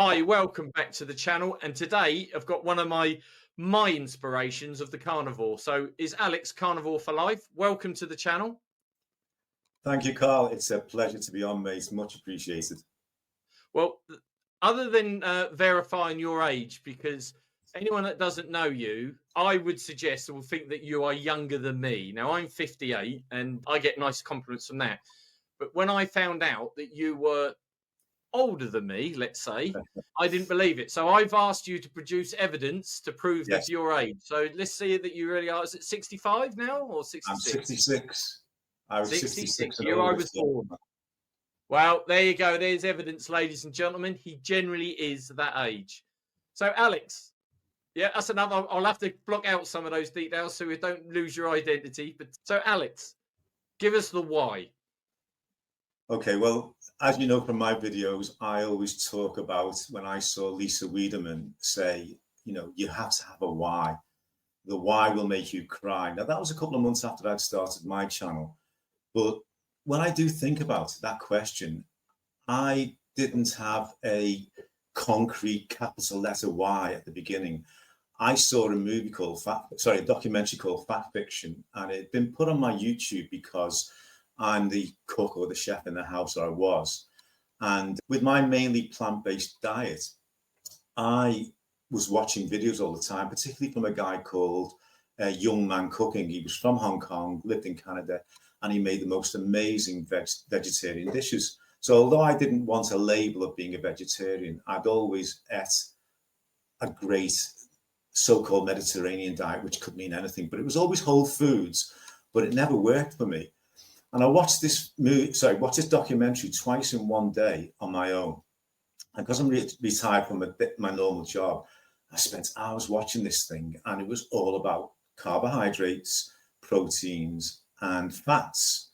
Hi, welcome back to the channel. And today I've got one of my inspirations of the carnivore. So is Alex Carnivore for Life? Welcome to the channel. Thank you, Carl. It's a pleasure to be on, mate. Much appreciated. Well, other than verifying your age, because anyone that doesn't know you, I would suggest or will think that you are younger than me. Now, I'm 58 and I get nice compliments from that. But when I found out that you were older than me, let's say, I didn't believe it. So I've asked you to produce evidence to prove Yes, that your age. So let's see that you really are. Is it 65 now or I'm 66? 66. I was 66, 66 in year I was August. born. Well, there you go. There's evidence, ladies and gentlemen. He generally is that age. So, Alex, yeah, that's another. I'll have to block out some of those details so we don't lose your identity. But so, Alex, give us the why. Okay, well, as you know from my videos, I always talk about when I saw Lisa Wiedemann say, you have to have a why. The why will make you cry. Now, that was a couple of months after I'd started my channel. But when I do think about that question, I didn't have a concrete capital letter Y at the beginning. I saw a documentary called Fat Fiction, and it had been put on my YouTube because I'm the cook or the chef in the house, or I was. And with my mainly plant-based diet, I was watching videos all the time, particularly from a guy called Young Man Cooking. He was from Hong Kong, lived in Canada, and he made the most amazing vegetarian dishes. So although I didn't want a label of being a vegetarian, I'd always ate a great so-called Mediterranean diet, which could mean anything, but it was always whole foods, but it never worked for me. And I watched this documentary twice in one day on my own. And because I'm retired from my normal job, I spent hours watching this thing, and it was all about carbohydrates, proteins, and fats.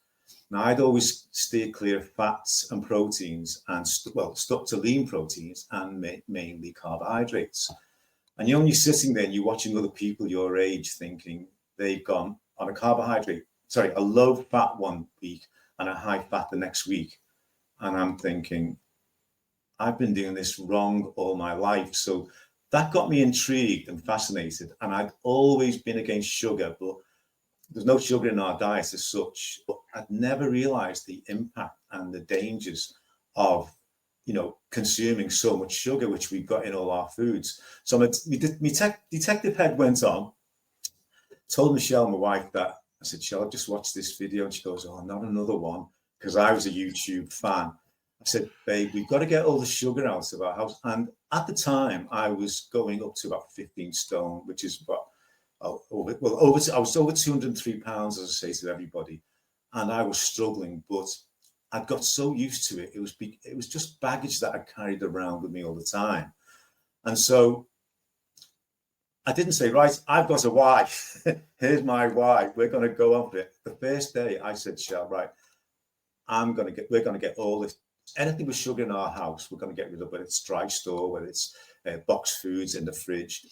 Now, I'd always steer clear of fats and proteins and stuck to lean proteins and mainly carbohydrates. And you're only sitting there and you're watching other people your age thinking they've gone on a low fat one week and a high fat the next week. And I'm thinking, I've been doing this wrong all my life. So that got me intrigued and fascinated. And I'd always been against sugar, but there's no sugar in our diet as such. But I'd never realized the impact and the dangers of, consuming so much sugar, which we've got in all our foods. So my detective head went on, told Michelle, my wife, that I said, shall I just watch this video? And she goes, oh, not another one, because I was a YouTube fan. I said, babe, we've got to get all the sugar out of our house. And at the time, I was going up to about 15 stone, which is about, I was over 203 pounds, as I say to everybody. And I was struggling, but I'd got so used to it. It was just baggage that I carried around with me all the time. And so I didn't say, right, I've got a why. Here's my why. We're going to go on for it. The first day I said, Shell, right, we're going to get all this, anything with sugar in our house, we're going to get rid of, whether it's dry store, whether it's boxed foods in the fridge.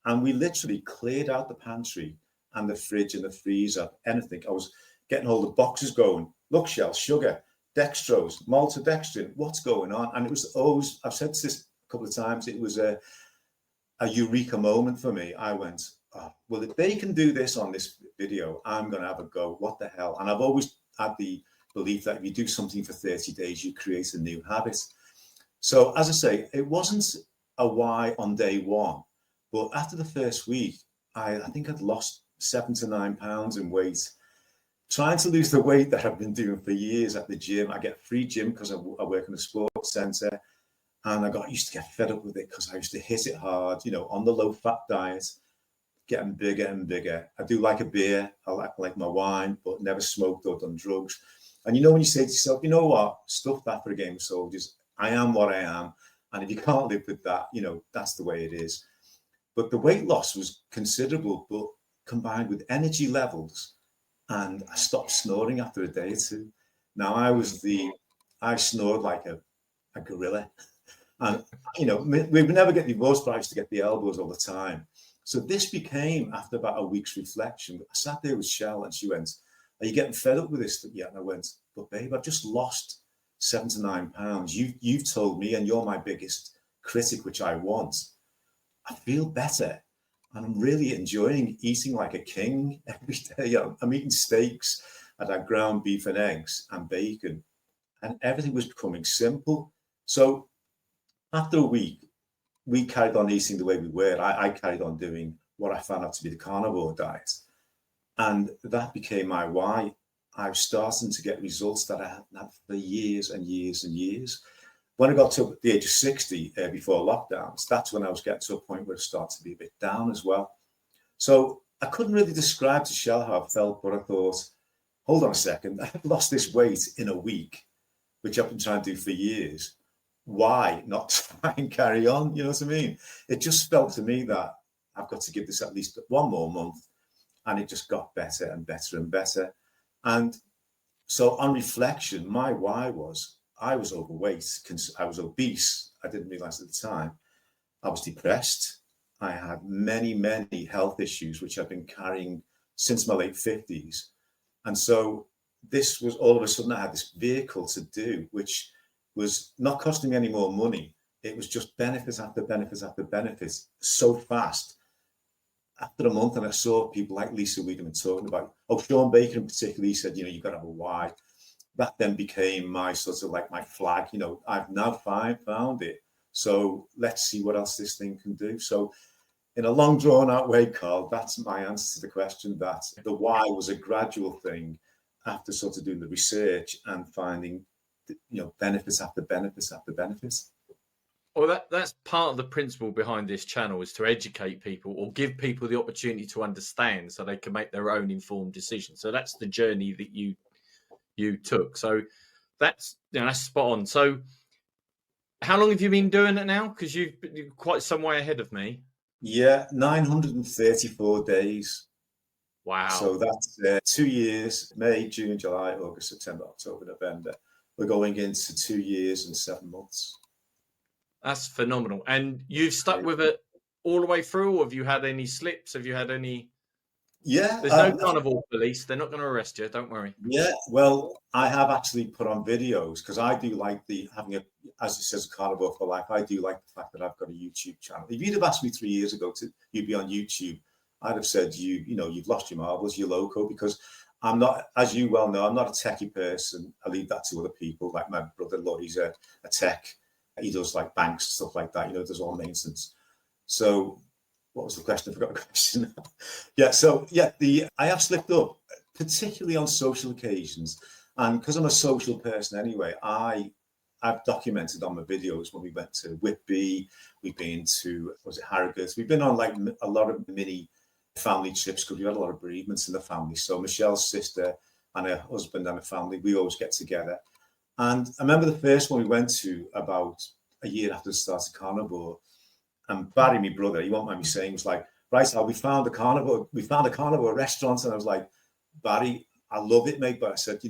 And we literally cleared out the pantry and the fridge and the freezer, anything. I was getting all the boxes going. Look, Shell, sugar, dextrose, maltodextrin, what's going on? And it was always, I've said this a couple of times, it was a eureka moment for me. I went, oh, well, if they can do this on this video, I'm going to have a go. What the hell? And I've always had the belief that if you do something for 30 days, you create a new habit. So as I say, it wasn't a why on day one, but after the first week, I think I'd lost 7 to 9 pounds in weight. Trying to lose the weight that I've been doing for years at the gym. I get free gym because I work in a sports center, and I got used to get fed up with it because I used to hit it hard, on the low fat diet, getting bigger and bigger. I do like a beer. I like my wine, but never smoked or done drugs. And when you say to yourself, you know what, stuff that for a game of soldiers. I am what I am. And if you can't live with that, that's the way it is. But the weight loss was considerable, but combined with energy levels. And I stopped snoring after a day or two. Now I snored like a gorilla. And, we would never get divorced, but I used to get the elbows all the time. So this became, after about a week's reflection, I sat there with Shell and she went, are you getting fed up with this yet? And I went, but babe, I've just lost 7 to 9 pounds. You've told me, and you're my biggest critic, which I want, I feel better. And I'm really enjoying eating like a king every day. You know, I'm eating steaks. I'd had ground beef and eggs and bacon, and everything was becoming simple. So after a week, we carried on eating the way we were. I carried on doing what I found out to be the carnivore diet. And that became my why. I was starting to get results that I hadn't had for years and years and years. When I got to the age of 60, before lockdowns, that's when I was getting to a point where it started to be a bit down as well. So I couldn't really describe to Shell how I felt, but I thought, hold on a second, I've lost this weight in a week, which I've been trying to do for years. Why not try and carry on? You know what I mean? It just felt to me that I've got to give this at least one more month. And it just got better and better and better. And so on reflection, my why was I was overweight. I was obese. I didn't realize at the time. I was depressed. I had many, many health issues, which I've been carrying since my late 50s. And so this was all of a sudden I had this vehicle to do, which was not costing me any more money. It was just benefits after benefits after benefits so fast. After a month, and I saw people like Lisa Wiedemann talking about, Sean Baker in particular, he said, you've got to have a why. That then became my sort of like my flag, I've now found it. So let's see what else this thing can do. So in a long drawn out way, Carl, that's my answer to the question, that the why was a gradual thing after sort of doing the research and finding, benefits after benefits after benefits. Well, that's part of the principle behind this channel, is to educate people or give people the opportunity to understand so they can make their own informed decisions. So that's the journey that you took. So that's spot on. So how long have you been doing it now? Because you're quite some way ahead of me. Yeah, 934 days. Wow. So that's 2 years, May, June, July, August, September, October, November. We're going into 2 years and 7 months. That's phenomenal. And you've stuck with it all the way through, or have you had any slips? Have you had any? Yeah. There's no carnivore police. They're not going to arrest you. Don't worry. Yeah. Well, I have actually put on videos because I do like having as it says, a carnivore for life. I do like the fact that I've got a YouTube channel. If you'd have asked me 3 years ago you'd be on YouTube, I'd have said, you've lost your marbles, you're loco, because I'm not, as you well know, I'm not a techie person. I leave that to other people. Like my brother-in-law, he's a tech. He does like banks, stuff like that, does all maintenance. So what was the question? I forgot the question. I have slipped up, particularly on social occasions. And because I'm a social person anyway, I've documented on my videos when we went to Whitby, we've been to, Harrogate. We've been on like a lot of mini family trips because we had a lot of bereavements in the family. So Michelle's sister and her husband and her family, we always get together. And I remember the first one we went to about a year after the start of Carnivore. And Barry, my brother, he won't mind me saying, was like, right, Al, we found a Carnivore restaurant. And I was like, Barry, I love it, mate. But I said,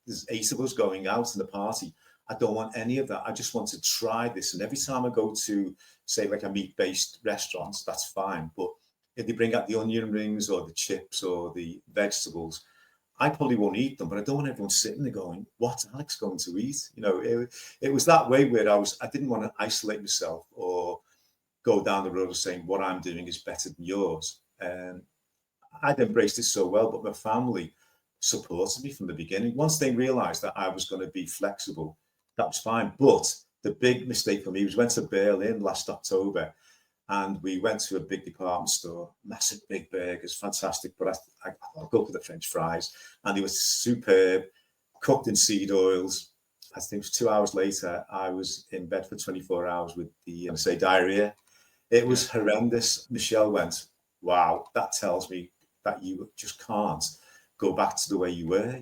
there's 8 of us going out in the party. I don't want any of that. I just want to try this. And every time I go to, say, like a meat-based restaurant, that's fine. But if they bring out the onion rings or the chips or the vegetables, I probably won't eat them, but I don't want everyone sitting there going, what's Alex going to eat? It was that way where I didn't want to isolate myself or go down the road of saying what I'm doing is better than yours. And I'd embraced it so well, but my family supported me from the beginning. Once they realized that I was going to be flexible, that was fine. But the big mistake for me was went to Berlin last October, and we went to a big department store, massive big burgers, fantastic. But I'll go for the French fries, and they were superb, cooked in seed oils. I think it was 2 hours later, I was in bed for 24 hours with diarrhea. It was horrendous. Michelle went, wow, that tells me that you just can't go back to the way you were,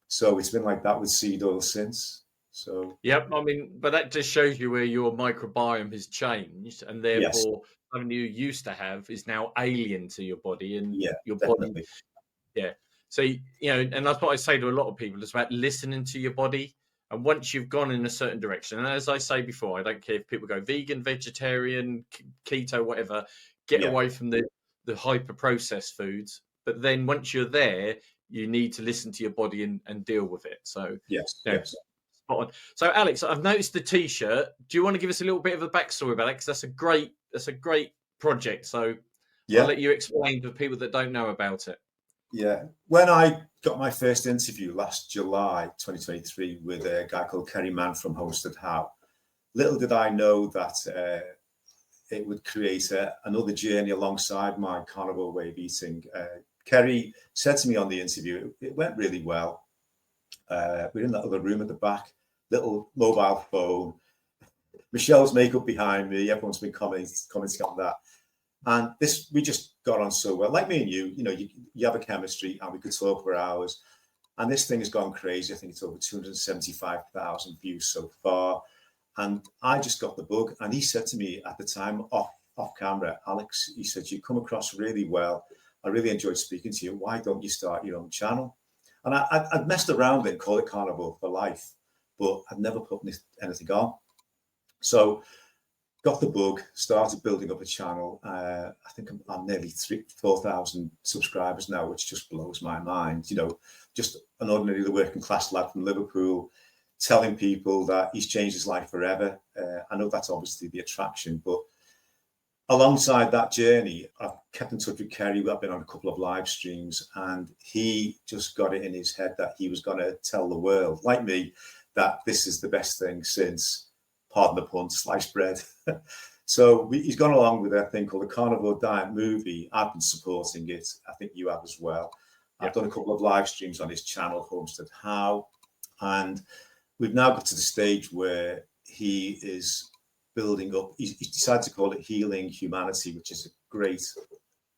So it's been like that with seed oil since. So yep, I mean, but that just shows you where your microbiome has changed, and therefore something you used to have is now alien to your body, and your definitely. body. Yeah. So and that's what I say to a lot of people. It's about listening to your body. And once you've gone in a certain direction, and as I say before, I don't care if people go vegan, vegetarian, keto, whatever, get away from the hyper processed foods. But then once you're there, you need to listen to your body and deal with it. So yes. spot on. So, Alex, I've noticed the T-shirt. Do you want to give us a little bit of a backstory about it? Because that's a great project. So, I'll let you explain to people that don't know about it. Yeah. When I got my first interview last July 2023 with a guy called Kerry Mann from Homestead Howe, little did I know that it would create another journey alongside my carnivore way of eating. Kerry said to me on the interview, it went really well. We're in that other room at the back, little mobile phone, Michelle's makeup behind me. Everyone's been commenting on that. And we just got on so well. Like me and you have a chemistry and we could talk for hours. And this thing has gone crazy. I think it's over 275,000 views so far. And I just got the bug. And he said to me at the time, off camera, Alex, he said, you come across really well. I really enjoyed speaking to you. Why don't you start your own channel? And I'd messed around and called it Carnivore for Life, but I'd never put anything on. So got the bug, started building up a channel. I think I'm nearly 4,000 subscribers now, which just blows my mind. Just an ordinary working class lad from Liverpool telling people that he's changed his life forever. I know that's obviously the attraction, but alongside that journey, I've kept in touch with Kerry. I've been on a couple of live streams, and he just got it in his head that he was going to tell the world, like me, that this is the best thing since, pardon the pun, sliced bread. So he's gone along with a thing called the Carnivore Diet Movie. I've been supporting it. I think you have as well. Yeah. I've done a couple of live streams on his channel, Homestead Howe, and we've now got to the stage where he is building up. He's decided to call it Healing Humanity, which is a great,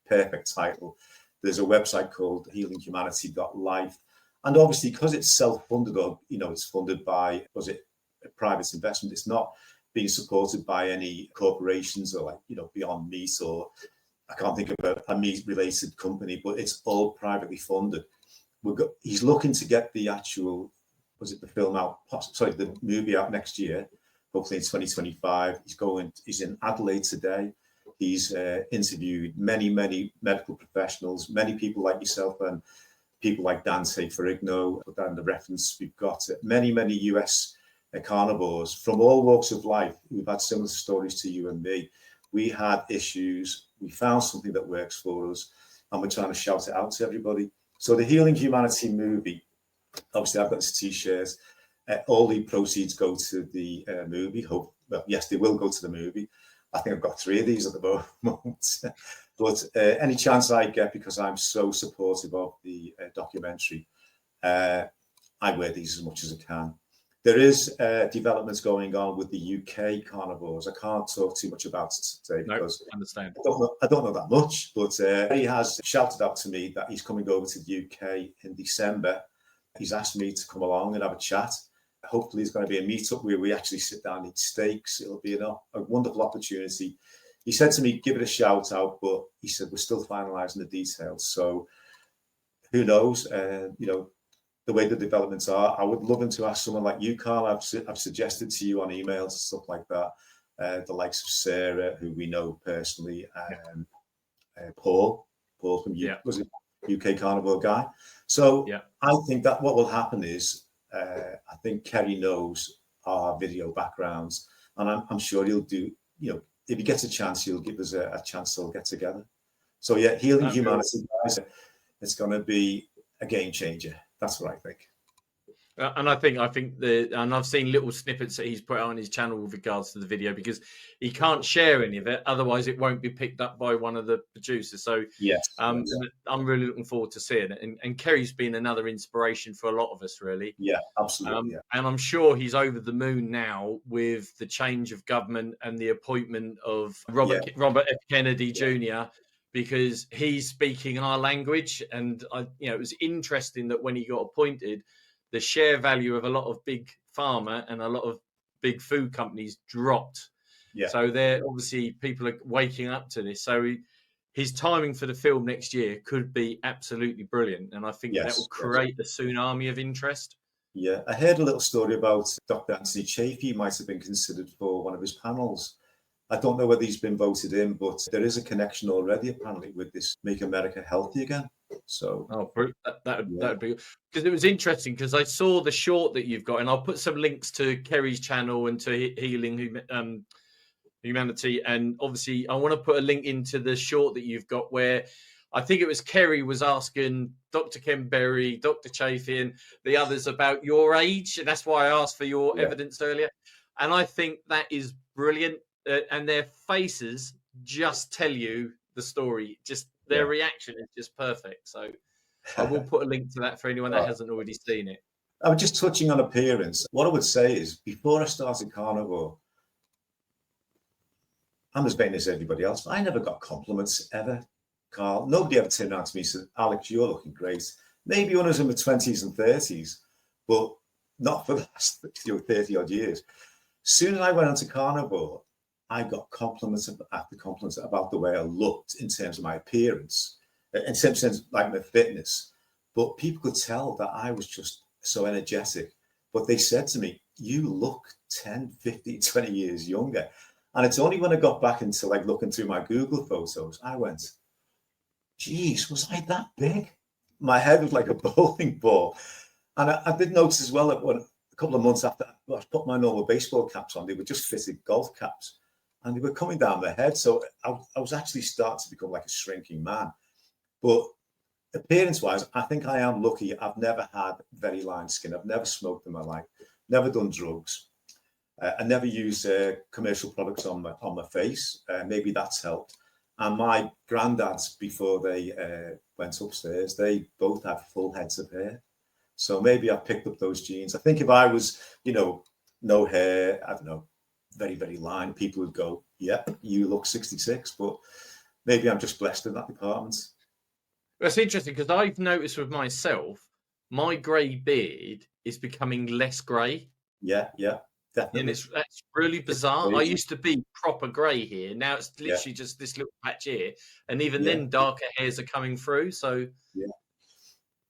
perfect title. There's a website called healinghumanity.life. And obviously, because it's self-funded, or, it's funded by, a private investment, it's not being supported by any corporations or Beyond Meat, or I can't think of a meat-related company, but it's all privately funded. He's looking to get the actual, the movie out next year, hopefully in 2025. He's in Adelaide today. He's interviewed many medical professionals, many people like yourself and people like Dante Ferrigno. And the reference, we've got many US carnivores from all walks of life. We've had similar stories to you and me. We had issues. We found something that works for us, and we're trying to shout it out to everybody. So the Healing Humanity movie, obviously I've got this T-shirts. All the proceeds go to the movie. Yes, they will go to the movie. I think I've got 3 of these at the moment. But any chance I get, because I'm so supportive of the documentary, I wear these as much as I can. There is developments going on with the UK Carnivores. I can't talk too much about it today because understand. I don't know that much, but he has shouted out to me that he's coming over to the UK in December. He's asked me to come along and have a chat. Hopefully, it's going to be a meetup where we actually sit down and eat steaks. It'll be a wonderful opportunity. He said to me, give it a shout out, but he said, we're still finalising the details. So who knows? The way the developments are, I would love him to ask someone like you, Carl. I've suggested to you on emails and stuff like that. The likes of Sarah, who we know personally, Paul from UK Carnivore guy. So I think that what will happen is, I think Kerry knows our video backgrounds, and I'm sure he'll do, if he gets a chance, he'll give us a chance to get together. So Healing Humanity, guys, it's going to be a game changer. That's what I think. And I think and I've seen little snippets that he's put on his channel with regards to the video, because he can't share any of it, otherwise it won't be picked up by one of the producers. So I'm really looking forward to seeing it. And Kerry's been another inspiration for a lot of us, really. Yeah, absolutely. And I'm sure he's over the moon now with the change of government and the appointment of Robert F. Kennedy Jr., because he's speaking our language. And it was interesting that when he got appointed, the share value of a lot of big pharma and a lot of big food companies dropped. Yeah. So they're obviously, people are waking up to this. So his timing for the film next year could be absolutely brilliant. And I think that will create a tsunami of interest. Yeah. I heard a little story about Dr. Anthony Chaffee might have been considered for one of his panels. I don't know whether he's been voted in, but there is a connection already apparently with this Make America Healthy Again. So that yeah, would be, because it was interesting, because I saw the short that you've got, and I'll put some links to Kerry's channel and to Healing Humanity, and obviously I want to put a link into the short that you've got where I think it was Kerry was asking Dr. Ken Berry, Dr. Chafee, and the others about your age, and that's why I asked for your yeah, evidence earlier. And I think that is brilliant, and their faces just tell you the story. Just their yeah. reaction is just perfect. So I will put a link to that for anyone that hasn't already seen it. I'm just touching on appearance. What I would say is, before I started Carnivore, I'm as vain as everybody else. I never got compliments ever, Carl. Nobody ever turned around to me and said, Alex, you're looking great. Maybe when I was in my 20s and 30s, but not for the last 30 odd years. As soon as I went on to Carnivore, I got compliments after compliments about the way I looked in terms of my appearance, in terms of like my fitness. But people could tell that I was just so energetic. But they said to me, you look 10, 15, 20 years younger. And it's only when I got back into like looking through my Google photos, I went, geez, was I that big? My head was like a bowling ball. And I did notice as well that a couple of months after I put my normal baseball caps on, they were just fitted golf caps and they were coming down my head. So I was actually starting to become like a shrinking man. But appearance-wise, I think I am lucky. I've never had very lined skin. I've never smoked in my life, never done drugs. I never use commercial products on my face. Maybe that's helped. And my granddads, before they went upstairs, they both had full heads of hair. So maybe I picked up those genes. I think if I was, no hair, I don't know, very, very lined, people would go, yeah, you look 66. But maybe I'm just blessed in that department. That's interesting, because I've noticed with myself, my grey beard is becoming less grey. Yeah, definitely. And that's really bizarre. I used to be proper grey here. Now it's literally just this little patch here. And even then, darker hairs are coming through. So yeah.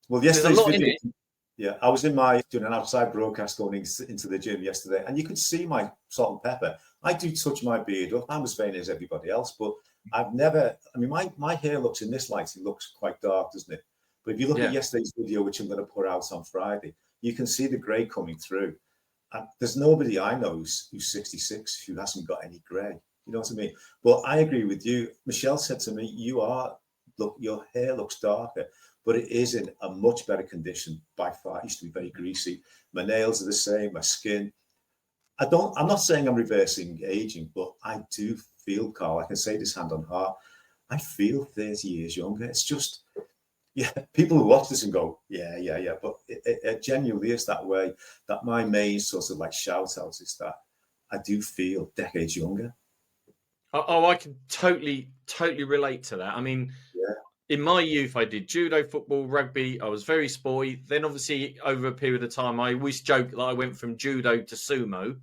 Well, there's a yesterday's lot video, in it. yeah, I was doing an outside broadcast going into the gym yesterday, and you could see my salt and pepper. I do touch my beard up. I'm as vain as everybody else, but I've never, my hair looks, in this light, it looks quite dark, doesn't it? But if you look at yesterday's video, which I'm going to put out on Friday, you can see the grey coming through. And there's nobody I know who's 66 who hasn't got any grey. You know what I mean? But I agree with you. Michelle said to me, look, your hair looks darker, but it is in a much better condition by far. It used to be very greasy. My nails are the same, my skin. I'm not saying I'm reversing aging, but I do feel, Carl, I can say this hand on heart, I feel 30 years younger. It's just, people who watch this and go, yeah. But it genuinely is that way. That my main sort of like shout out is that I do feel decades younger. Oh, I can totally relate to that. I mean, in my youth, I did judo, football, rugby. I was very sporty. Then, obviously, over a period of time, I always joke that I went from judo to sumo.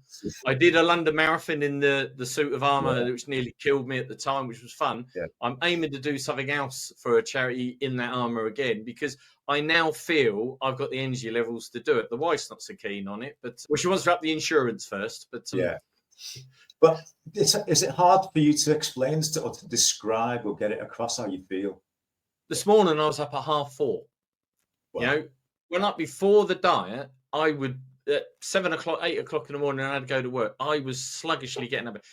I did a London Marathon in the suit of armour, which nearly killed me at the time, which was fun. Yeah. I'm aiming to do something else for a charity in that armour again, because I now feel I've got the energy levels to do it. The wife's not so keen on it, but she wants to up the insurance first. But But is it hard for you to explain or to describe or get it across how you feel? This morning I was up at 4:30. Wow. When up before the diet, I would at 7 o'clock, 8 o'clock in the morning, I had to go to work. I was sluggishly getting up at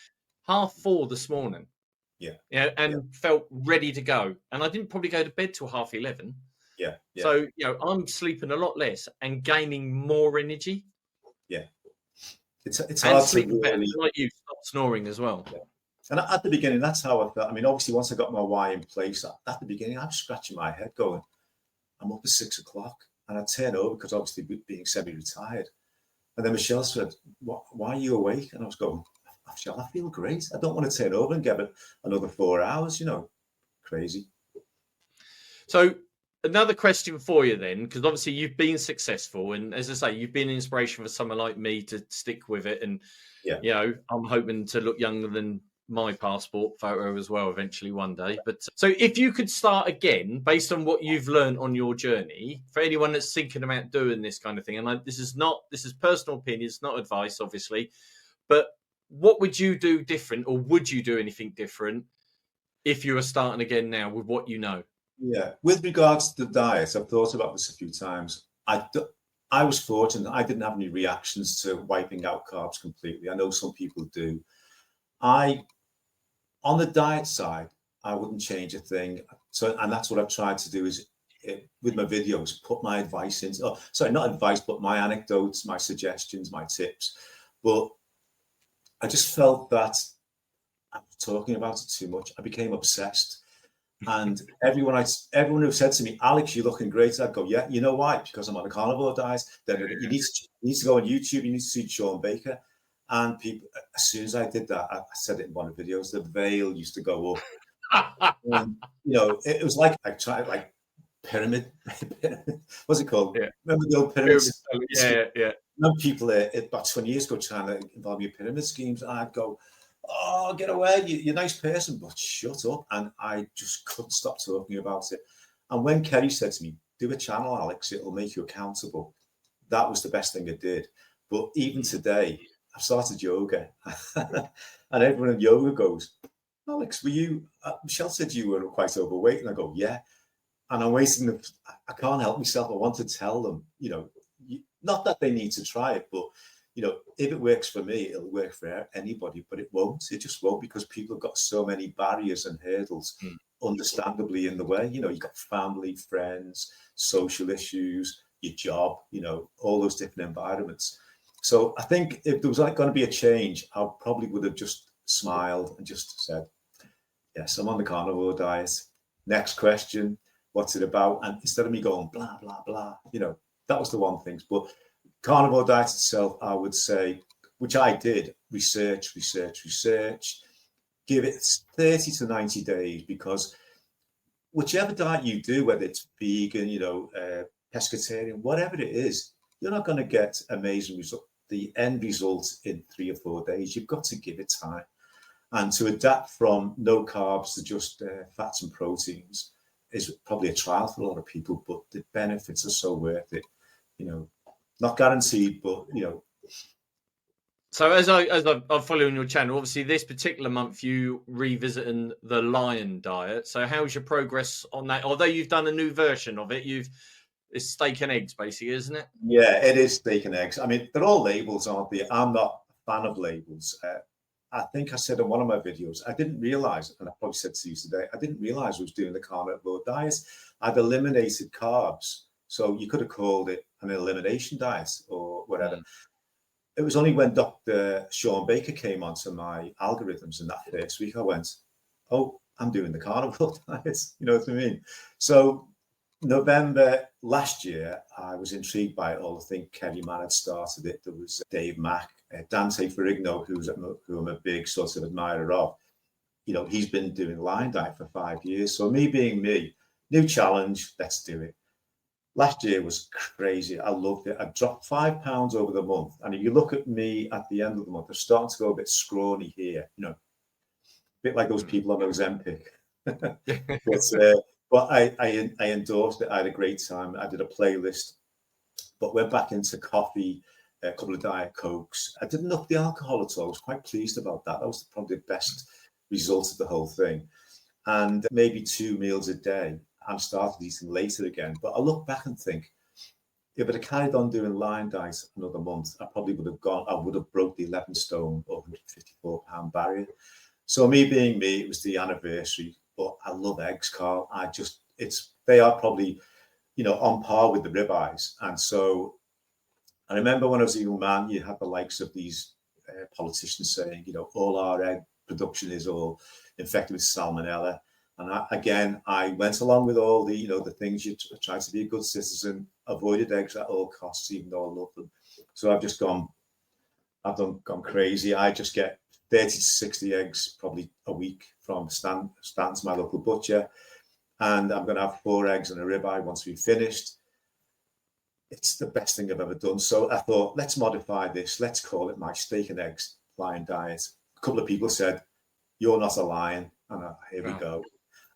4:30 this morning. And felt ready to go. And I didn't probably go to bed till 11:30. Yeah. So, I'm sleeping a lot less and gaining more energy. Yeah. It's and hard sleeping to really... better. Like you, stop snoring as well. Yeah. And at the beginning, that's how I felt. I mean, obviously, once I got my why in place, at the beginning, I'm scratching my head going, I'm up at 6 o'clock. And I turn over because obviously being semi-retired. And then Michelle said, why are you awake? And I was going, Michelle, I feel great. I don't want to turn over and get another 4 hours, crazy. So another question for you then, because obviously you've been successful. And as I say, you've been an inspiration for someone like me to stick with it. And, I'm hoping to look younger than my passport photo as well eventually one day. But so if you could start again based on what you've learned on your journey, for anyone that's thinking about doing this kind of thing, and this is personal opinion, it's not advice obviously, but what would you do different, or would you do anything different if you were starting again now with what you know? Yeah. With regards to the diet, I've thought about this a few times. I was fortunate. I didn't have any reactions to wiping out carbs completely. I know some people do. On the diet side, I wouldn't change a thing. So, and that's what I've tried to do is with my videos, put my advice into, oh, sorry, not advice, but my anecdotes, my suggestions, my tips. But I just felt that I was talking about it too much. I became obsessed. And everyone who said to me, Alex, you're looking great, I'd go, yeah, you know why? Because I'm on a carnivore diet. Then you need to go on YouTube, you need to see Sean Baker. And people, as soon as I did that, I said it in one of the videos, the veil used to go up. And, it was like I tried like pyramid. What's it called? Yeah. Remember the old pyramids? Yeah. Remember people about 20 years ago trying to involve me in pyramid schemes, and I'd go, oh, get away, you're a nice person, but shut up. And I just couldn't stop talking about it. And when Kerry said to me, do a channel, Alex, it'll make you accountable, that was the best thing I did. But even today, I've started yoga. And everyone in yoga goes, Alex, were you, Michelle said you were quite overweight. And I go, yeah. And I'm waiting, I can't help myself. I want to tell them, not that they need to try it, but if it works for me, it'll work for anybody, but it won't. It just won't, because people have got so many barriers and hurdles, understandably, in the way. You've got family, friends, social issues, your job, all those different environments. So I think if there was going to be a change, I probably would have just smiled and just said, yes, I'm on the carnivore diet. Next question, what's it about? And instead of me going, blah, blah, blah, that was the one thing. But carnivore diet itself, I would say, which I did, research, give it 30 to 90 days, because whichever diet you do, whether it's vegan, pescatarian, whatever it is, you're not going to get amazing the end result in 3 or 4 days. You've got to give it time. And to adapt from no carbs to just fats and proteins is probably a trial for a lot of people, but the benefits are so worth it. Not guaranteed, but So as I'm following your channel, obviously this particular month you revisiting the lion diet. So how's your progress on that? Although you've done a new version of it, it's steak and eggs basically, isn't it? Yeah, it is steak and eggs. I mean, they're all labels, aren't they? I'm not a fan of labels. I think I said in one of my videos, I didn't realize, and I probably said to you today, I didn't realize I was doing the carnivore diet. I'd eliminated carbs. So you could have called it an elimination diet or whatever. It was only when Dr. Sean Baker came onto my algorithms in that first week, I went, oh, I'm doing the carnivore diet. You know what I mean? So November last year, I was intrigued by it all. I think Kerry Mann had started it. There was Dave Mack, Dante Ferrigno, who I'm a big sort of admirer of. He's been doing line diet for 5 years. So me being me, new challenge, let's do it. Last year was crazy. I loved it. I dropped 5 pounds over the month. And if you look at me at the end of the month, I'm starting to go a bit scrawny here, a bit like those people on Ozempic. But I endorsed it. I had a great time. I did a playlist, but went back into coffee, a couple of Diet Cokes. I didn't up the alcohol at all. I was quite pleased about that. That was probably the best result of the whole thing. And maybe 2 meals a day. I started eating later again. But I look back and think, if I'd have carried on doing line diet another month, I probably would have broke the 11 stone or 154 pound barrier. So me being me, it was the anniversary, but I love eggs, Carl. They are probably, on par with the ribeyes. And so I remember when I was a young man, you had the likes of these politicians saying, all our egg production is all infected with salmonella. And I went along with all the, the things you try to be a good citizen, avoided eggs at all costs, even though I love them. So I've gone crazy. I just get 30 to 60 eggs probably a week from Stanton's, my local butcher. And I'm going to have 4 eggs and a ribeye once we've finished. It's the best thing I've ever done. So I thought, let's modify this. Let's call it my steak and eggs lion diet. A couple of people said, you're not a lion. And here we go.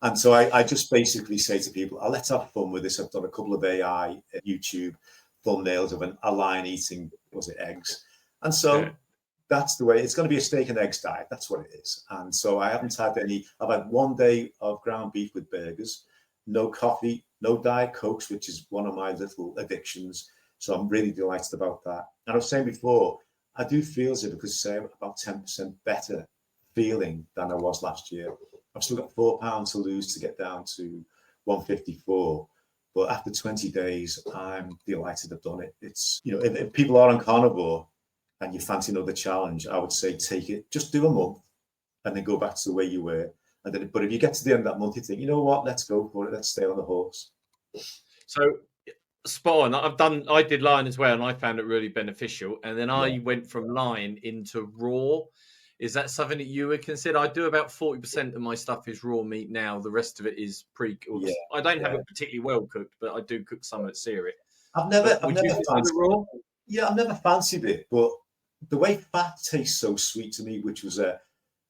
And so I just basically say to people, let's have fun with this. I've done a couple of AI YouTube thumbnails of a lion eating, eggs? And so that's the way. It's going to be a steak and eggs diet. That's what it is. And so I haven't had I've had 1 day of ground beef with burgers. no coffee, no Diet Cokes, which is one of my little addictions. So I'm really delighted about that. And I was saying before, I do feel as if I could say I'm about 10% better feeling than I was last year. I've still got 4 pounds to lose to get down to 154. But after 20 days, I'm delighted I've done it. It's, you know, if people are on carnivore and you fancy another challenge, I would say take it, just do a month and then go back to the way you were. And then, but if you get to the end of that month, you think, you know what, let's go for it. Let's stay on the horse. So spot on. I did Lion as well, and I found it really beneficial. And then I went from Lion into raw. Is that something that you would consider? I do about 40% of my stuff is raw meat now. The rest of it is I don't have it particularly well cooked, but I do cook some at sear it. I've never fancied raw. Yeah, I've never fancied it, but the way fat tastes so sweet to me, which was an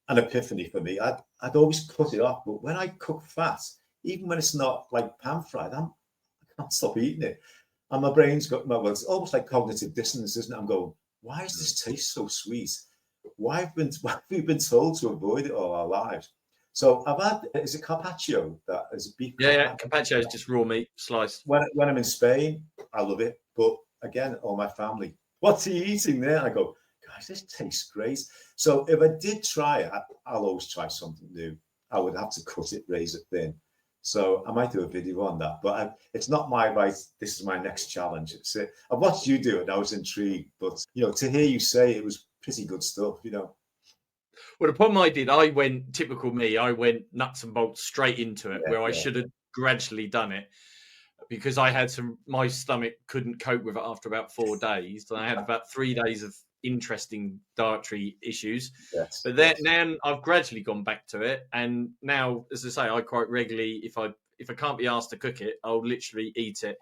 epiphany for me. I'd always cut it off, but when I cook fat, even when it's not like pan fried, I can't stop eating it. And my brain's got, well, it's almost like cognitive dissonance, isn't it? I'm going, why does this taste so sweet? Why have we been told to avoid it all our lives? So I've had, is it carpaccio? That is a beef. Yeah, carpaccio is just raw meat sliced. When I'm in Spain, I love it. But again, all my family, what's he eating there? I go, guys, this tastes great. So if I did try it, I'll always try something new. I would have to cut it, razor thin. So I might do a video on that, but it's not my right. This is my next challenge. I watched you do it, and I was intrigued. But you know, to hear you say it was pretty good stuff, you know. Well, the problem I did, I went typical me. I went nuts and bolts straight into it, where I should have gradually done it, because I had my stomach couldn't cope with it after about 4 days, and I had about 3 days of interesting dietary issues. But then now I've gradually gone back to it, and now, as I say, I quite regularly, if I can't be asked to cook it, I'll literally eat it.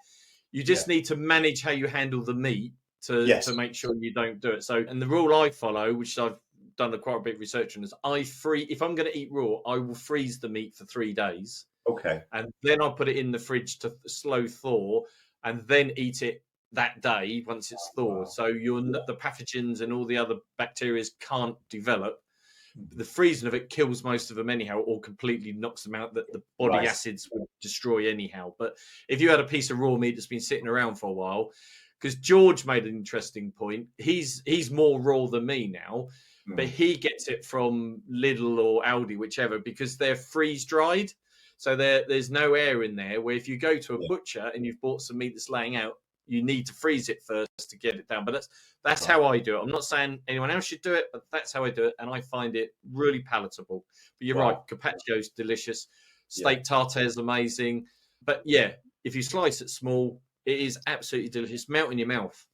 You just need to manage how you handle the meat to make sure you don't do it. So, and the rule I follow, which I've done quite a bit of research on, is if I'm going to eat raw, I will freeze the meat for 3 days. Okay. And then I'll put it in the fridge to slow thaw, and then eat it that day once it's thawed. So the pathogens and all the other bacteria can't develop. The freezing of it kills most of them anyhow, or completely knocks them out, that the body acids would destroy anyhow. But if you had a piece of raw meat that's been sitting around for a while, because George made an interesting point, he's more raw than me now, but he gets it from Lidl or Aldi, whichever, because they're freeze dried. So there's no air in there, where if you go to a butcher and you've bought some meat that's laying out, you need to freeze it first to get it down. But that's how I do it. I'm not saying anyone else should do it, but that's how I do it. And I find it really palatable. But you're right, carpaccio's delicious. Steak tartare is amazing. But yeah, if you slice it small, it is absolutely delicious. Melt in your mouth.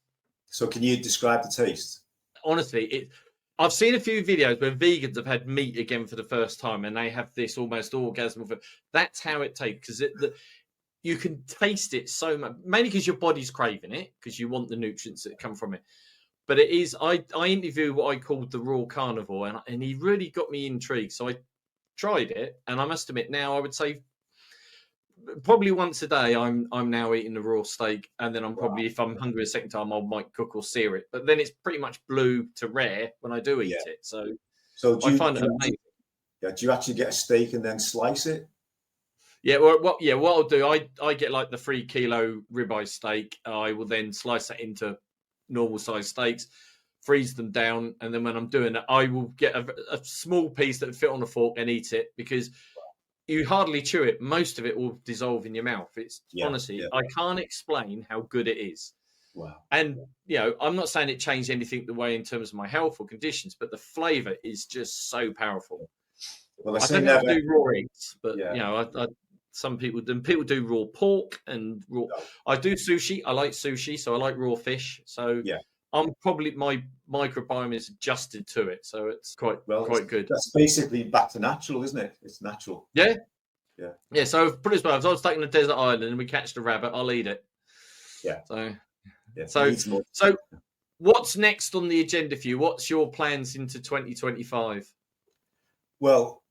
So can you describe the taste? Honestly, I've seen a few videos where vegans have had meat again for the first time, and they have this almost orgasm of it. That's how it tastes, because you can taste it so much, mainly because your body's craving it, because you want the nutrients that come from it. But it is, I interviewed what I called the raw carnivore, and he really got me intrigued. So I tried it, and I must admit, now I would say probably once a day I'm now eating the raw steak, and then I'm probably, if I'm hungry a second time, I might cook or sear it. But then it's pretty much blue to rare when I do eat it. So I find it amazing. Do you actually get a steak and then slice it? Yeah, what I'll do, I get like the 3 kilo ribeye steak. I will then slice that into normal size steaks, freeze them down, and then when I'm doing it, I will get a small piece that would fit on a fork and eat it, because you hardly chew it. Most of it will dissolve in your mouth. It's honestly, I can't explain how good it is. Wow. And, you know, I'm not saying it changed anything the way in terms of my health or conditions, but the flavor is just so powerful. Well, I don't know how to do raw eggs, but, you know, some people do raw pork and raw. I do sushi. I like sushi, so I like raw fish. So I'm probably, my microbiome is adjusted to it, so it's quite good. That's basically back to natural, isn't it? It's natural. Yeah. So put it this way: if I was stuck in a desert island and we catch the rabbit, I'll eat it. Yeah. So what's next on the agenda for you? What's your plans into 2025? Well,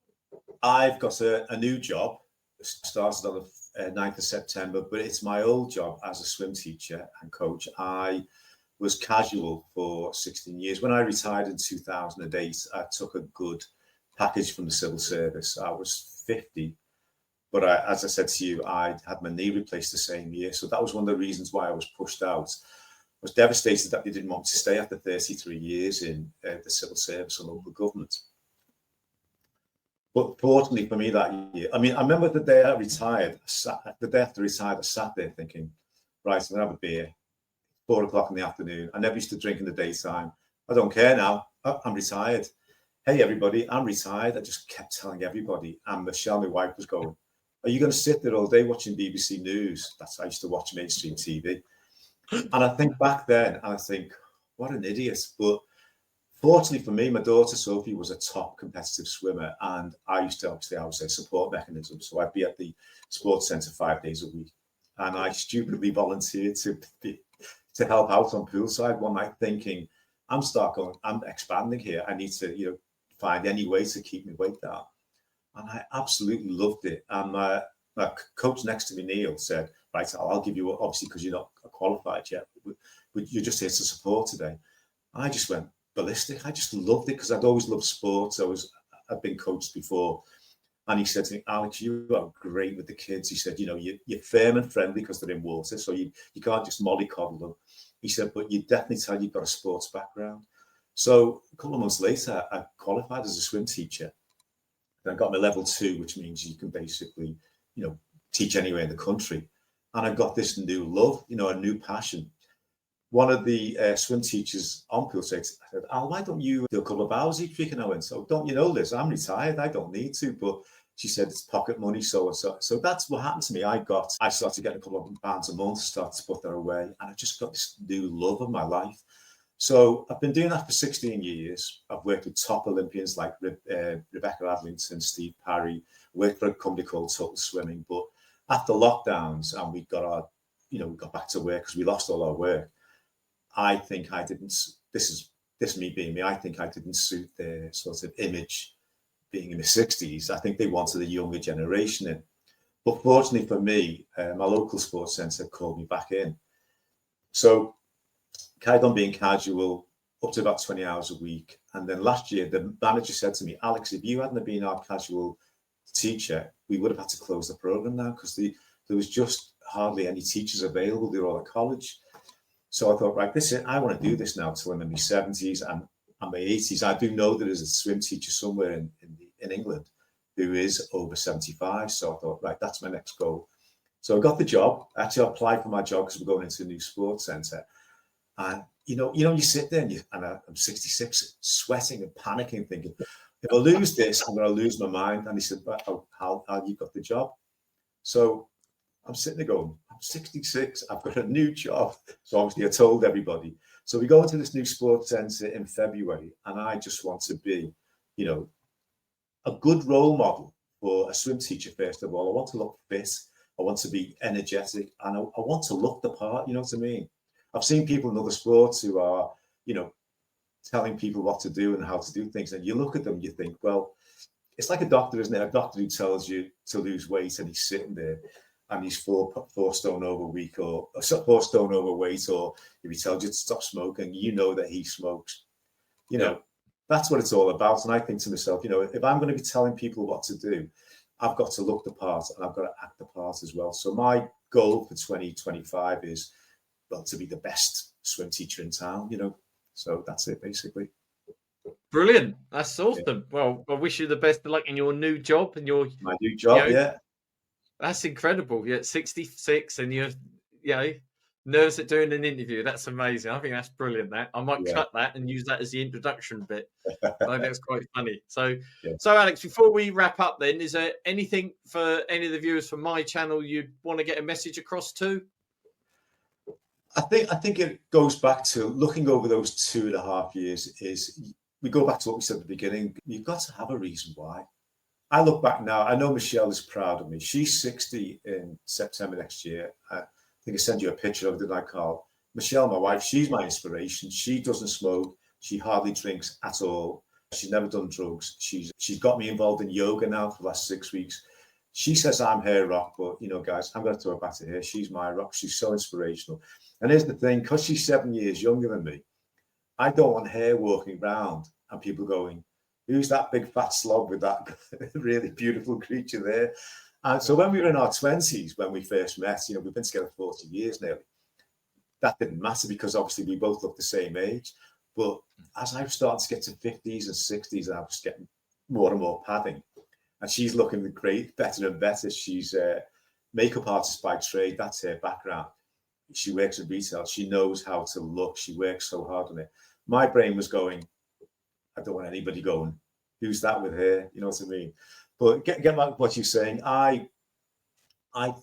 I've got a new job. Started on the 9th of September, but it's my old job as a swim teacher and coach. I was casual for 16 years. When I retired in 2008, I took a good package from the civil service. I was 50, But as I said to you, I had my knee replaced the same year. So that was one of the reasons why I was pushed out. I was devastated that they didn't want me to stay after 33 years in the civil service or local government. But fortunately for me that year, I mean, I remember the day I retired, the day after I retired, I sat there thinking, right, I'm going to have a beer, 4 o'clock in the afternoon. I never used to drink in the daytime. I don't care now. I'm retired. Hey, everybody, I'm retired. I just kept telling everybody. And Michelle, my wife, was going, are you going to sit there all day watching BBC News? That's how I used to watch mainstream TV. And I think back then, and I think, what an idiot. But fortunately for me, my daughter Sophie was a top competitive swimmer, and I used to, obviously, I was a support mechanism. So I'd be at the sports centre 5 days a week, and I stupidly volunteered to help out on poolside one night, thinking, I'm expanding here. I need to, find any way to keep my weight down. And I absolutely loved it. And my coach next to me, Neil, said, right, I'll give you, obviously, because you're not qualified yet, but you're just here to support today. And I just went ballistic. I just loved it because I'd always loved sports. I'd been coached before. And he said to me, Alex, you are great with the kids. He said, you're firm and friendly because they're in water, so you can't just mollycoddle them. He said, but you definitely tell you've got a sports background. So a couple of months later, I qualified as a swim teacher. Then I got my level 2, which means you can basically, teach anywhere in the country. And I got this new love, a new passion. One of the swim teachers on pool said, Al, why don't you do a couple of hours each week? And I went, so don't you know this? I'm retired. I don't need to. But she said, it's pocket money. So that's what happened to me. I started getting a couple of pounds a month, started to put that away. And I just got this new love of my life. So I've been doing that for 16 years. I've worked with top Olympians like Rebecca Adlington, Steve Parry, worked for a company called Total Swimming. But after lockdowns and we got back to work because we lost all our work, I think I didn't, this me being me, I think I didn't suit their sort of image being in the 60s. I think they wanted a younger generation in. But fortunately for me, my local sports centre called me back in. So carried on being casual up to about 20 hours a week. And then last year, the manager said to me, Alex, if you hadn't been our casual teacher, we would have had to close the program now because there was just hardly any teachers available. They were all at college. So I thought, right, this is it. I want to do this now till I'm in my 70s and my 80s. I do know there is a swim teacher somewhere in England who is over 75. So I thought, right, that's my next goal. So I got the job. Actually, I applied for my job because we're going into a new sports centre. And, you sit there and I'm 66, sweating and panicking, thinking, if I lose this, I'm going to lose my mind. And he said, how you got the job? So I'm sitting there going, I'm 66, I've got a new job. So obviously I told everybody. So we go into this new sports centre in February, and I just want to be, a good role model for a swim teacher, first of all. I want to look fit. I want to be energetic, and I want to look the part, you know what I mean? I've seen people in other sports who are, telling people what to do and how to do things. And you look at them, you think, well, it's like a doctor, isn't it? A doctor who tells you to lose weight and he's sitting there and he's four stone overweight, or if he tells you to stop smoking, that he smokes. That's what it's all about. And I think to myself, if I'm going to be telling people what to do, I've got to look the part and I've got to act the part as well. So my goal for 2025 is, to be the best swim teacher in town, So that's it, basically. Brilliant. That's awesome. Yeah. Well, I wish you the best of luck in your new job and my new job. Yeah. That's incredible. You're at 66 and you're, nervous at doing an interview. That's amazing. I think that's brilliant. That I might cut that and use that as the introduction bit. I think that's quite funny. So Alex, before we wrap up, then, is there anything for any of the viewers from my channel you'd want to get a message across to? I think it goes back to looking over those 2.5 years. Is we go back to what we said at the beginning. You've got to have a reason why. I look back now. I know Michelle is proud of me. She's 60 in September next year. I think I sent you a picture of it, didn't I, Carl? Michelle, my wife, she's my inspiration. She doesn't smoke. She hardly drinks at all. She's never done drugs. She's got me involved in yoga now for the last 6 weeks. She says I'm her rock, but guys, I'm going to throw it back to her. She's my rock. She's so inspirational. And here's the thing, because she's 7 years younger than me, I don't want her walking around and people going, who's that big fat slob with that really beautiful creature there? And so when we were in our 20s, when we first met, we've been together 40 years nearly, that didn't matter because obviously we both looked the same age. But as I started to get to 50s and 60s, I was getting more and more padding. And she's looking great, better and better. She's a makeup artist by trade. That's her background. She works in retail. She knows how to look. She works so hard on it. My brain was going, I don't want anybody going, who's that with her? You know what I mean? But get back to what you're saying. I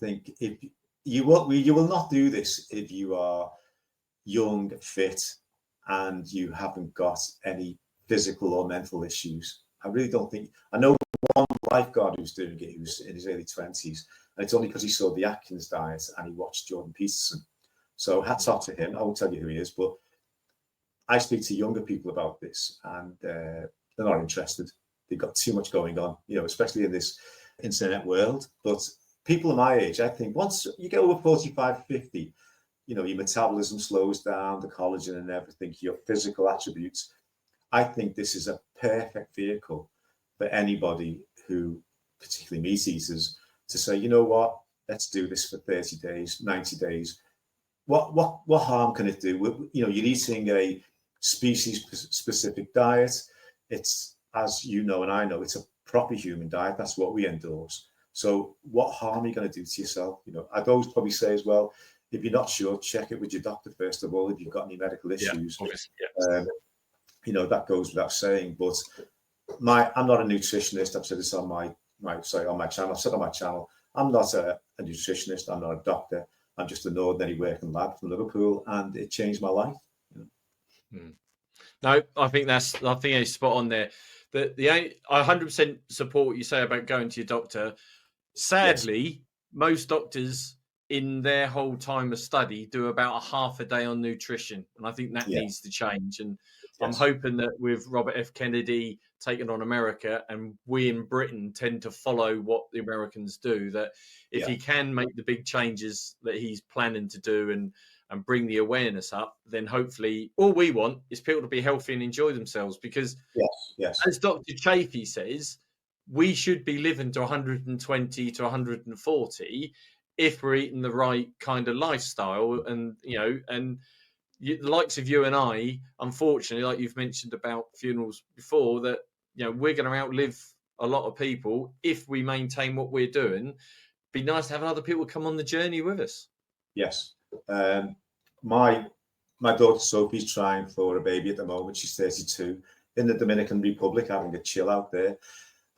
think if you will not do this if you are young, fit, and you haven't got any physical or mental issues. I really don't think. I know one lifeguard who's doing it, who's in his early 20s, and it's only because he saw the Atkins diet and he watched Jordan Peterson. So hats off to him. I won't tell you who he is, but I speak to younger people about this, and they're not interested. They've got too much going on, especially in this internet world. But people of my age, I think once you get over 45, 50, your metabolism slows down, the collagen and everything, your physical attributes. I think this is a perfect vehicle for anybody who, particularly meat eaters, to say, you know what, let's do this for 30 days, 90 days. What harm can it do? You're eating a species-specific diet. It's, as you know and I know, it's a proper human diet. That's what we endorse. So what harm are you going to do to yourself? I'd always probably say as well, if you're not sure, check it with your doctor first of all, if you've got any medical issues. That goes without saying. But I'm not a nutritionist. I've said this on my channel. I've said on my channel, I'm not a nutritionist. I'm not a doctor. I'm just an ordinary working lad from Liverpool, and it changed my life. No, I think it's spot on there. I 100% support what you say about going to your doctor. Sadly, most doctors in their whole time of study do about a half a day on nutrition, and I think that needs to change. And I'm hoping that with Robert F. Kennedy taking on America, and we in Britain tend to follow what the Americans do, that if he can make the big changes that he's planning to do and bring the awareness up, then hopefully all we want is people to be healthy and enjoy themselves. Because as Dr. Chafee says, we should be living to 120 to 140 if we're eating the right kind of lifestyle. And, the likes of you and I, unfortunately, like you've mentioned about funerals before, that, we're going to outlive a lot of people if we maintain what we're doing. Be nice to have other people come on the journey with us. Yes. My daughter Sophie's trying for a baby at the moment. She's 32 in the Dominican Republic, having a chill out there.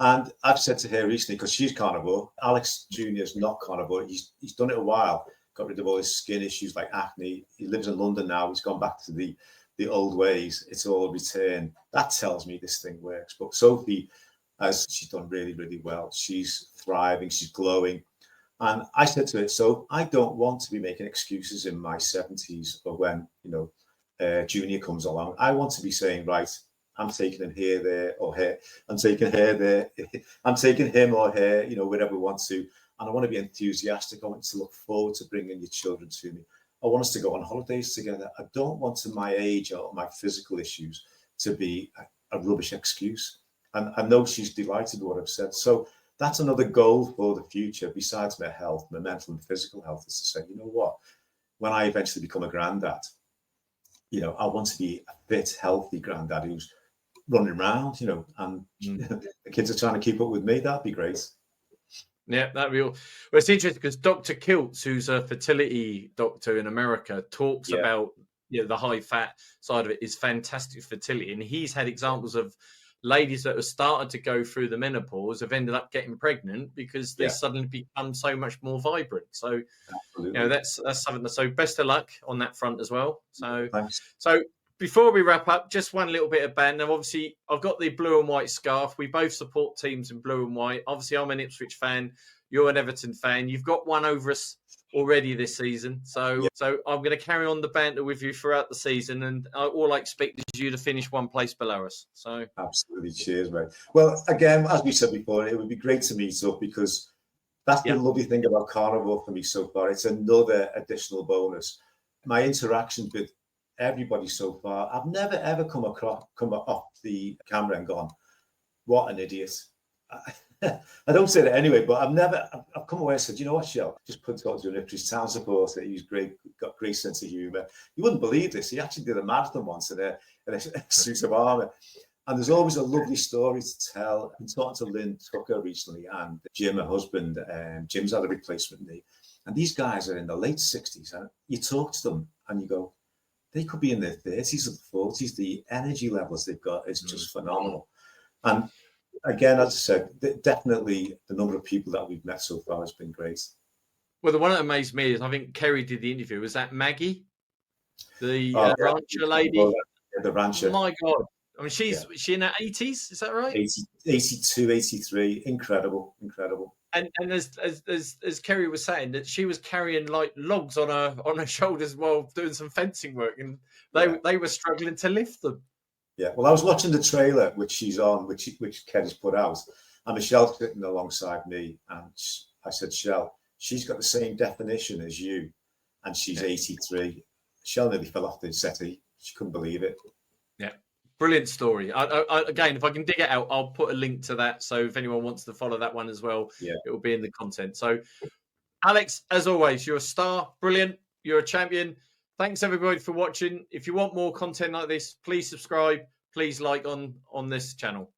And I've said to her recently, because she's carnivore, Alex Jr. is not carnivore. He's done it a while, got rid of all his skin issues like acne. He lives in London now. He's gone back to the old ways. It's all returned. That tells me this thing works. But Sophie, she's done really, really well. She's thriving. She's glowing. And I said to her, so I don't want to be making excuses in my 70s or when, Junior comes along. I want to be saying, right, I'm taking him here, there, or here. I'm taking her there. I'm taking him or her, wherever we want to. And I want to be enthusiastic. I want to look forward to bringing your children to me. I want us to go on holidays together. I don't want my age or my physical issues to be a rubbish excuse. And I know she's delighted with what I've said. So that's another goal for the future, besides my health, my mental and physical health, is to say, you know what, when I eventually become a granddad, I want to be a fit, healthy granddad who's running around, and the kids are trying to keep up with me. That'd be great. Yeah, that'd be all. Well, it's interesting because Dr. Kiltz, who's a fertility doctor in America, talks about the high fat side of it is fantastic fertility, and he's had examples of ladies that have started to go through the menopause have ended up getting pregnant because they suddenly become so much more vibrant. So, that's something. So, best of luck on that front as well. So, thanks. So before we wrap up, just one little bit of band. Now, obviously, I've got the blue and white scarf. We both support teams in blue and white. Obviously, I'm an Ipswich fan. You're an Everton fan. You've got one over us already this season. So I'm going to carry on the banter with you throughout the season. And all I expect is you to finish one place below us. So absolutely. Cheers, mate. Well, again, as we said before, it would be great to meet up because that's the lovely thing about Carnivore for me so far. It's another additional bonus. My interactions with everybody so far, I've never ever come off the camera and gone, what an idiot. I don't say that anyway, but I've I've come away and said, you know what, Shell, just put talk to an Ipswich Town supporter. He was great, got great sense of humour. You wouldn't believe this. He actually did a marathon once in a suit of armour. And there's always a lovely story to tell. I've been talking to Lynn Tucker recently, and Jim, her husband, Jim's had a replacement knee. And these guys are in the late 60s. And you talk to them and you go, they could be in their 30s or 40s. The energy levels they've got is just phenomenal. And again, as I said, definitely the number of people that we've met so far has been great. Well, the one that amazed me is, I think Kerry did the interview. Was that Maggie, the rancher lady? The rancher. Oh my God. I mean, she's in her 80s, is that right? 82, 83. Incredible. And as Kerry was saying, that she was carrying like logs on her shoulders while doing some fencing work, and they were struggling to lift them. Yeah, well, I was watching the trailer which she's on, which Ken has put out, and Michelle's sitting alongside me, and I said, Michelle, she's got the same definition as you, and she's 83. Michelle nearly fell off the settee. She couldn't believe it. Yeah, brilliant story. Again, if I can dig it out, I'll put a link to that. So if anyone wants to follow that one as well, it will be in the content. So, Alex, as always, you're a star. Brilliant. You're a champion. Thanks everybody for watching. If you want more content like this, please subscribe. Please like on this channel.